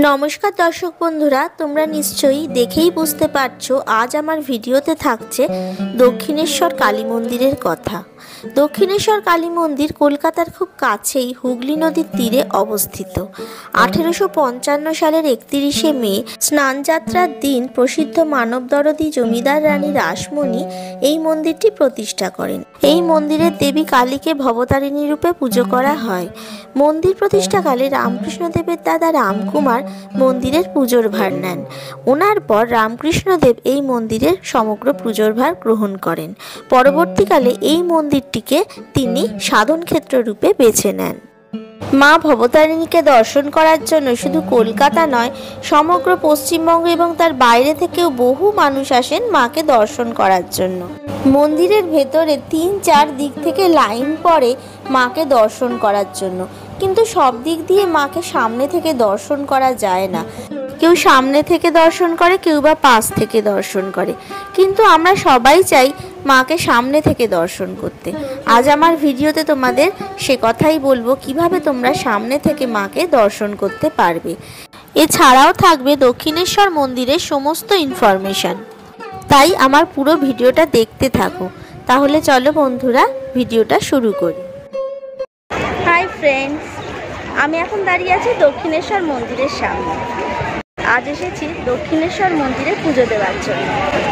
নমস্কার দর্শক বন্ধুরা, তোমরা নিশ্চয়ই দেখেই বুঝতে পারছো আজ আমার ভিডিওতে থাকছে দক্ষিণেশ্বর কালী মন্দিরের কথা। দক্ষিণেশ্বর কালী মন্দির কলকাতার খুব কাছেই হুগলি নদীর তীরে অবস্থিত। 1855 সালের 31শে মে স্নানযাত্রার দিন প্রসিদ্ধ মানবদরদী জমিদার রানী রাসমণি এই মন্দিরটি প্রতিষ্ঠা করেন। এই মন্দিরের দেবী কালীকে ভবতারিণী রূপে পুজো করা হয়। মন্দির প্রতিষ্ঠাকালে রামকৃষ্ণদেবের দাদা রামকুমার মন্দিরের পুজোর ভার নেন। ওনার পর রামকৃষ্ণদেব এই মন্দিরের সমগ্র পুজোর ভার গ্রহণ করেন। পরবর্তীকালে এই মন্দিরটিকে তিনি সাধন ক্ষেত্র রূপে বেছে নেন। মা ভবতারিণীকে দর্শন করার জন্য শুধু কলকাতা নয়, সমগ্র পশ্চিমবঙ্গ এবং তার বাইরে থেকেও বহু মানুষ আসেন মাকে দর্শন করার জন্য। মন্দিরের ভেতরে 3-4 দিক থেকে লাইন পড়ে মাকে দর্শন করার জন্য, কিন্তু সব দিক দিয়ে মাকে সামনে থেকে দর্শন করা যায় না। কেউ সামনে থেকে দর্শন করে, কেউ বা পাশ থেকে দর্শন করে, কিন্তু আমরা সবাই চাই মাকে সামনে থেকে দর্শন করতে। আজ আমার ভিডিওতে তোমাদের সে কথাই বলবো, কিভাবে তোমরা সামনে থেকে মাকে দর্শন করতে পারবে। এছাড়াও থাকবে দক্ষিণেশ্বর মন্দিরের সমস্ত ইনফরমেশন, তাই আমার পুরো ভিডিওটা দেখতে থাকো। তাহলে চলো বন্ধুরা, ভিডিওটা শুরু করি। হাই ফ্রেন্ডস, আমি এখন দাঁড়িয়ে আছি দক্ষিণেশ্বর মন্দিরের সামনে। আজ এসেছি দক্ষিণেশ্বর মন্দিরে পুজো দেওয়ার জন্য,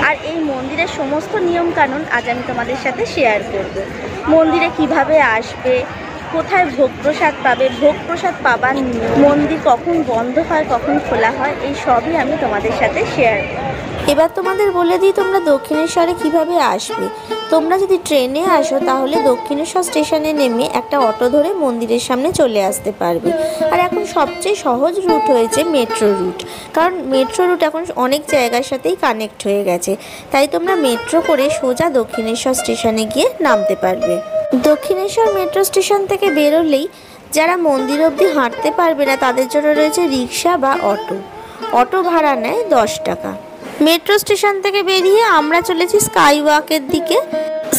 আর এই মন্দিরের সমস্ত নিয়মকানুন আজ আমি তোমাদের সাথে শেয়ার করব। মন্দিরে কিভাবে আসবে, কোথায় ভোগ প্রসাদ পাবে, ভোগ প্রসাদ পাবার নিয়ম, মন্দির কখন বন্ধ হয় কখন খোলা হয়, এই সবই আমি তোমাদের সাথে শেয়ার করব। এবার তোমাদের বলে দিই তোমরা দক্ষিণেশ্বরে কিভাবে আসবে। তোমরা যদি ট্রেনে আসো তাহলে দক্ষিণেশ্বর স্টেশনে নেমে একটা অটো ধরে মন্দিরের সামনে চলে আসতে পারবে। আর এখন সবচেয়ে সহজ রুট হয়েছে মেট্রো রুট, কারণ মেট্রো রুট এখন অনেক জায়গার সাথেই কানেক্ট হয়ে গেছে। তাই তোমরা মেট্রো করে সোজা দক্ষিণেশ্বর স্টেশনে গিয়ে নামতে পারবে। দক্ষিণেশ্বর মেট্রো স্টেশন থেকে বেরোলেই যারা মন্দির অবধি হাঁটতে পারবে না তাদের জন্য রয়েছে রিক্সা বা অটো। অটো ভাড়া নেয় 10 টাকা। মেট্রো স্টেশন থেকে বেরিয়ে আমরা চলেছি স্কাই ওয়াকের দিকে।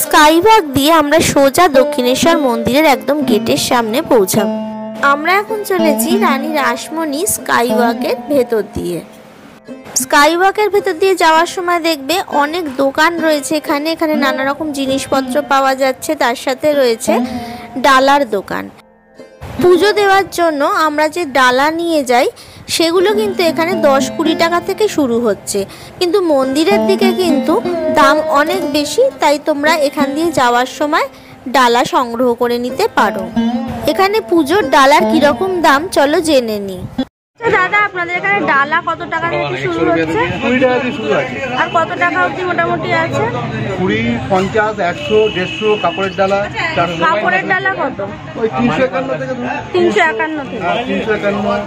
স্কাই ওয়াক দিয়ে আমরা সোজা দক্ষিণেশ্বর মন্দিরের একদম গেটের সামনে পৌঁছাবো। আমরা এখন চলেছি রানী রাসমণি স্কাই ওয়াকের ভেতর দিয়ে। স্কাই ওয়াকের ভেতর দিয়ে যাওয়ার সময় দেখবে অনেক দোকান রয়েছে এখানে নানা রকম জিনিসপত্র পাওয়া যাচ্ছে, তার সাথে রয়েছে ডালার দোকান। পুজো দেওয়ার জন্য আমরা যে ডালা নিয়ে যাই সেগুলো কিন্তু এখানে 10-20 টাকা থেকে শুরু হচ্ছে, কিন্তু মন্দিরের দিকে কিন্তু দাম অনেক বেশি। তাই তোমরা এখান দিয়ে যাওয়ার সময় ডালা সংগ্রহ করে নিতে পারো। এখানে পুজোর ডালার কিরকম দাম চলো জেনে নিই। দাদা, আপনাদের এখানে ডালা কত টাকা থেকে শুরু হচ্ছে? 20 টাকা থেকে শুরু আছে। আর কত টাকা অবধি মোটামুটি আছে? 20, 50, 100, 150 কাপড়ের ডালা। কাপড়ের ডালা কত? ওই 351 থেকে 351 থেকে। 351।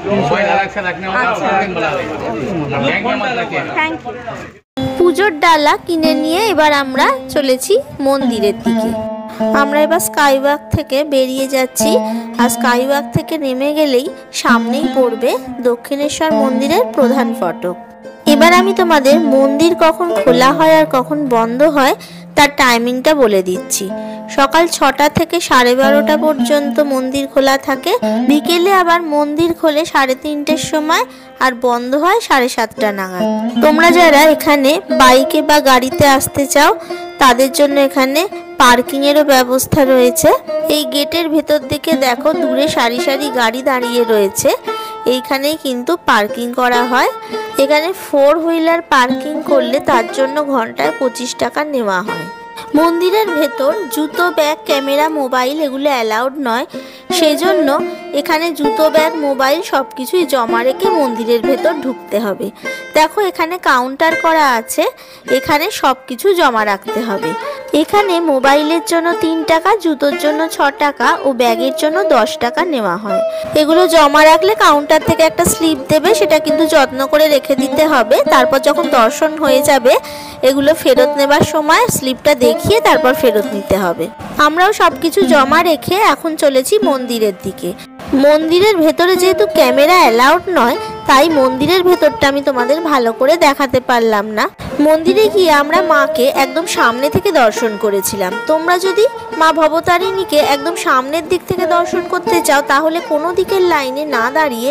Thank you. পুজোর ডালা কিনে নিয়ে এবার আমরা চলেছি মন্দিরের দিকে। আমরা এবার স্কাই ওয়াক থেকে বেরিয়ে যাচ্ছি, আর স্কাই ওয়াক থেকে নেমে গেলেই সামনেই পড়বে দক্ষিণেশ্বর মন্দিরের প্রধান ফটক। এবার আমি তোমাদের মন্দির কখন খোলা হয় আর কখন বন্ধ হয় তার টাইমিংটা বলে দিচ্ছি। সকাল 6টা থেকে 12:30 পর্যন্ত মন্দির খোলা থাকে। বিকেলে আবার মন্দির খোলে 3:30টার সময় আর বন্ধ হয় 7:30টা নাগাদ। তোমরা যারা এখানে বাইকে বা গাড়িতে আসতে চাও তাদের জন্য এখানে পার্কিং এরও ব্যবস্থা রয়েছে। এই গেটের ভেতর দিকে দেখো দূরে সারি সারি গাড়ি দাঁড়িয়ে রয়েছে, এইখানেই কিন্তু পার্কিং করা হয়। এখানে 4 হুইলার পার্কিং করলে তার জন্য ঘন্টায় 25 টাকা নেওয়া হয়। মন্দিরের ভেতর জুতো, ব্যাগ, ক্যামেরা, মোবাইল এগুলো অ্যালাউড নয়, সেজন্য এখানে জুতো, ব্যাগ, মোবাইল সব কিছুই জমা রেখে মন্দিরের ভেতর ঢুকতে হবে। দেখো এখানে কাউন্টার করা আছে, এখানে সব কিছু জমা রাখতে হবে। এখানে মোবাইলের জন্য 3 টাকা, জুতোর জন্য 6 টাকা ও ব্যাগের জন্য 10 টাকা নেওয়া হয়। এগুলো জমা রাখলে কাউন্টার থেকে একটা স্লিপ দেবে, সেটা কিন্তু যত্ন করে রেখে দিতে হবে। তারপর যখন দর্শন হয়ে যাবে এগুলো ফেরত নেবার সময় স্লিপটা দেখিয়ে তারপর ফেরত নিতে হবে। আমরাও সব কিছু জমা রেখে এখন চলেছি মন্দিরের দিকে। মন্দিরের ভেতরে যেহেতু ক্যামেরা অ্যালাউড নয়, তাই মন্দিরের ভেতরটা আমি তোমাদের ভালো করে দেখাতে পারলাম না। মন্দিরে গিয়ে আমরা মাকে একদম সামনে থেকে দর্শন করেছিলাম। তোমরা যদি মা ভবতারিণীকে একদম সামনের দিক থেকে দর্শন করতে চাও তাহলে কোনো দিকের লাইনে না দাঁড়িয়ে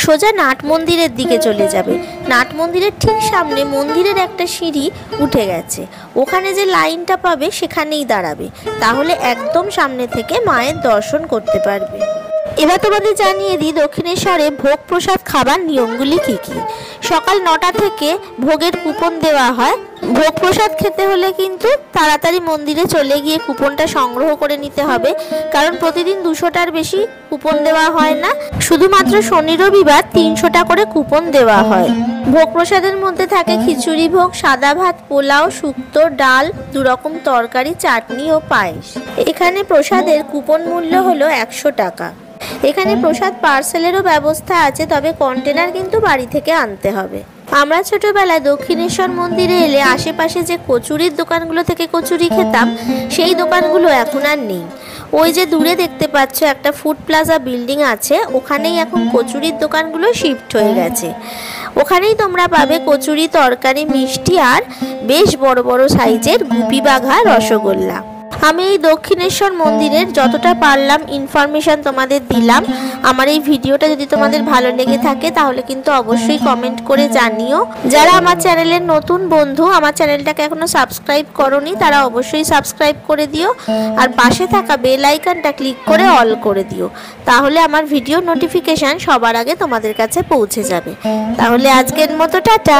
সোজা নাট মন্দিরের দিকে চলে যাবে। নাট মন্দিরের ঠিক সামনে মন্দিরের একটা সিঁড়ি উঠে গেছে, ওখানে যে লাইনটা পাবে সেখানেই দাঁড়াবে, তাহলে একদম সামনে থেকে মায়ের দর্শন করতে পারবে। এবার তোমাদের জানিয়ে দিই দক্ষিণেশ্বরে ভোগ প্রসাদ খাবার নিয়মগুলি কি কি। সকাল 9টা থেকে ভোগের কুপন দেওয়া হয়। ভোগ প্রসাদ খেতে হলে কিন্তু তাড়াতাড়ি মন্দিরে চলে গিয়ে কুপনটা সংগ্রহ করে নিতে হবে, কারণ প্রতিদিন 200টার বেশি কুপন দেওয়া হয় না, শুধুমাত্র শনি রবিবার 300টা করে কুপন দেওয়া হয়। ভোগ প্রসাদের মধ্যে থাকে খিচুড়ি ভোগ, সাদা ভাত, পোলাও, শুক্তো, ডাল, 2 রকম তরকারি, চাটনি ও পায়েস। এখানে প্রসাদের কুপন মূল্য হলো 100 টাকা। এখানে প্রসাদ পার্সেলেরও ব্যবস্থা আছে, তবে কন্টেনার কিন্তু বাড়ি থেকে আনতে হবে। আমরা ছোটবেলায় দক্ষিণেশ্বর মন্দিরে এলে আশেপাশে যে কচুরির দোকানগুলো থেকে কচুরি খেতাম, সেই দোকানগুলো এখন আর নেই। ওই যে দূরে দেখতে পাচ্ছ একটা ফুড প্লাজা বিল্ডিং আছে, ওখানেই এখন কচুরির দোকানগুলো শিফট হয়ে গেছে। ওখানেই তোমরা পাবে কচুরি, তরকারি, মিষ্টি আর বেশ বড় বড় সাইজের গুপি বাঘা রসগোল্লা। আমি এই দক্ষিণেশ্বর মন্দিরের যতটা পারলাম ইনফরমেশন তোমাদের দিলাম। আমার এই ভিডিওটা যদি তোমাদের ভালো লেগে থাকে তাহলে কিন্তু অবশ্যই কমেন্ট করে জানিও। যারা আমার চ্যানেলের নতুন বন্ধু, আমার চ্যানেলটাকে এখনো সাবস্ক্রাইব করোনি, তারা অবশ্যই সাবস্ক্রাইব করে দিও, আর পাশে থাকা বেল আইকনটা ক্লিক করে অল করে দিও, তাহলে আমার ভিডিও নোটিফিকেশন সবার আগে তোমাদের কাছে পৌঁছে যাবে। তাহলে আজকের মতো টাটা।